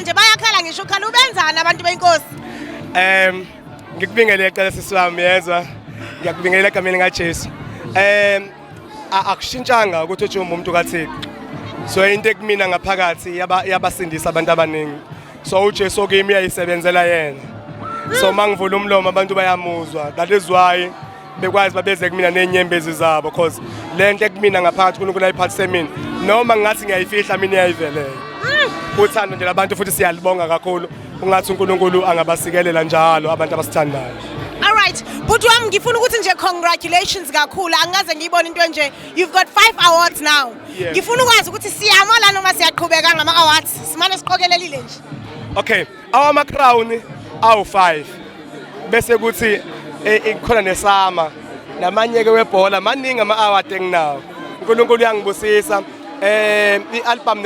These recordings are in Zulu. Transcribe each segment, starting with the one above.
manje bayakhala ngisho ukhala ubenzana abantu benkosi. Ngikubingelela icala sisi wami yezwa. Ngiyakubingelela egameni likaJesu. Akushintshanga ukuthi uJumbo umuntu kaThixo. So into ekumina ngaphakathi yabasindisa abantu abaningi. So uJesu kimi uyayisebenzela yena. So mangivula umlomo abantu bayamuzwa. That is why bekwazi babeze kumina nenyembezi zabo because lento ekumina ngaphakathi uNkulunkulu ayiphathise mina. Noma ngathi ngiyayifihla mina iyayivelela. Uthando nje labantu futhi siyalibonga kakhulu. Ungathi uNkulunkulu angabasikelela njalo abantu abasithandayo. All right, but wami ngifuna ukuthi nje congratulations kakhulu. Angaze ngiyibona into nje. You've got 5 awards now. Ngifuna ukwazi ukuthi siyama la noma siyaqhubeka ngama awards. Simane siqokelelile nje. Okay, awama crown awu5. Bese kuthi ikhona nesama namanye ke webhola maningi ama award enginawo. uNkulunkulu uyangibusisa. I-album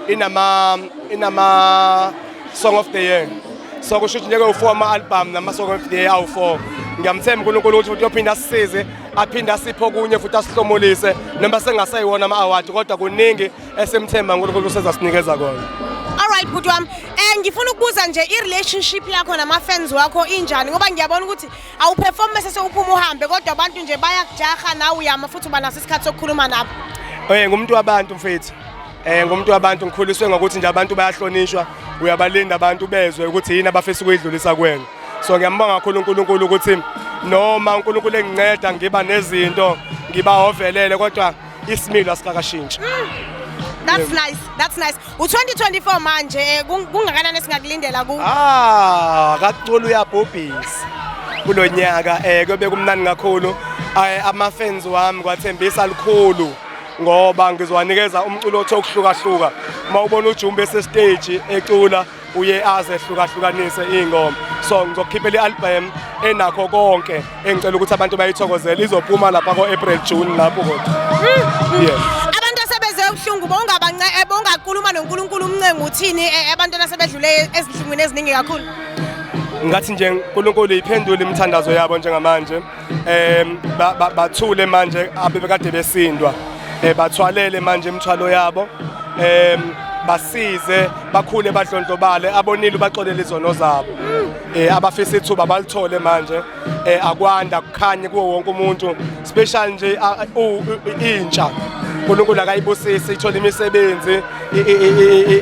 inama song of the year. So kusho ukuthi njeke u4 ama album nama song of the year awu4. Ngiyamthemba uNkulunkulu ukuthi uyophinda asisize, aphinda sipho kunye futhi asihlomulise noma sengasayiwona ama award kodwa kuningi esemthemba uNkulunkulu usezasinikeza kona. All right, but wami ngifuna ukubuza nje i-relationship yakho nama fans wakho injani ngoba ngiyabona ukuthi awuperform bese uphuma uhambe kodwa abantu nje bayakujaha nawe uyama futhi uba naso isikhathi sokukhuluma nabo. Ngumuntu wabantu mfethu. Ngumuntu wabantu ngikhuliswe ngokuthi nje abantu bayahlonishwa uyabalinda abantu bezwe ukuthi yini abafisa ukuyidlulisa kuwena. So ngiyambonga kakhulu uNkulunkulu ukuthi noma uNkulunkulu enginceda ngiba nezinto ngiba ovelele kodwa isimilo asikakashintshi. That's nice. That's nice. U2024 manje kungakanani singakulindela ku? KaCulu uyabhubhisa. Kulonyaka kuyobe kumnandi kakhulu. Ama fans wami kwathembisa likhulu ngoba ngizowanikeza umculo othokuhlukahluka. Mawubona uJumbo ese stage ecula uye aze ehlukahlukanise ingoma. So ngizokhiphela ialbum enakho konke engicela ukuthi abantu bayithokozele izophuma lapha ko-April June lapho kodwa. Ubuhlungu bongakhuluma noNkulunkulu umncengo uthini abantwana sebedlule ezinhlungwini eziningi kakhulu. Ngathi nje uNkulunkulu iphendule imithandazo yabo njengamanje. Bathule manje abebekade besindwa. Bathwalele manje imithwalo yabo. Basize bakhule badlondlobale abonile baxolele izono zabo. Abafisa ithuba balithole manje. Akwanda kukhanye kuwo wonke umuntu special nje intsha. uNkulunkulu akayibusise ithola imisebenzi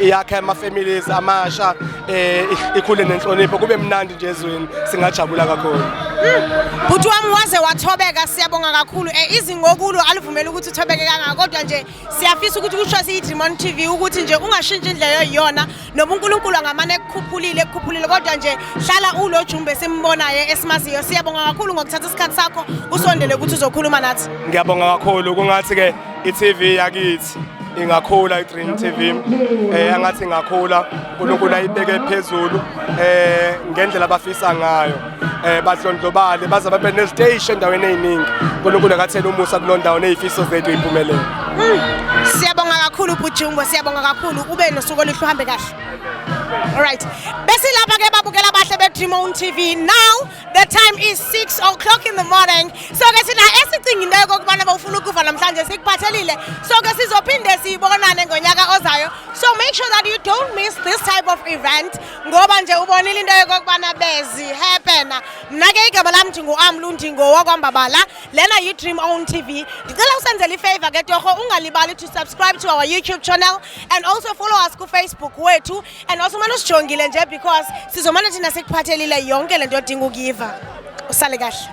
yakhe ama families amasha ikhule nenhlonipho kube mnandi nje ezweni singajabula kakhulu. Buthi wami waze wathobeka siyabonga kakhulu izingokulo alivumela ukuthi uthobeke kangaka kodwa nje siyafisa ukuthi kusho siyiDream TV ukuthi nje ungashintshi indlela yoyona noma uNkulunkulu angamane ekukhuphulile kodwa nje hlala ulo Jumbo esimbonayo esimaziyo. Siyabonga kakhulu ngokuthatha isikhathi sakho usondele ukuthi uzokhuluma nathi. Ngiyabonga kakhulu kungathi ke iTV yakithi ingakhula iDream TV angathi ingakhula uNkulunkulu ayibeke phezulu ngendlela abafisa ngayo badlondlobale baze babe nestage endaweni eziningi uNkulunkulu akathela umusa kulondawo nezifiso zethu iziphumelele. Siyabonga kakhulu uJumbo siyabonga kakhulu ube nosuku oluhle uhambe kahle. All right. Bese lapha ke babukela bahle beDream TV. Now the time is 6 o'clock in the morning. So ke sina esicingile kokubana bawufuna ukuva namhlanje sikuphathelile. So ke sizophinde sibonane ngonyaka ozayo. So make sure that you don't miss this type of event ngoba nje ubonile into yokubana bezi happen. Mina ke igama lami ngi uAmlundi ngowakwambabala. Lena yiDream TV. Ngicela usenzele ifavor ke torho ungalibali to subscribe to our YouTube channel and also follow us ku Facebook wethu and also manusijongile nje because sizomana thina sikuphathelile yonke lento odinga ukuyiva. Usale kahle.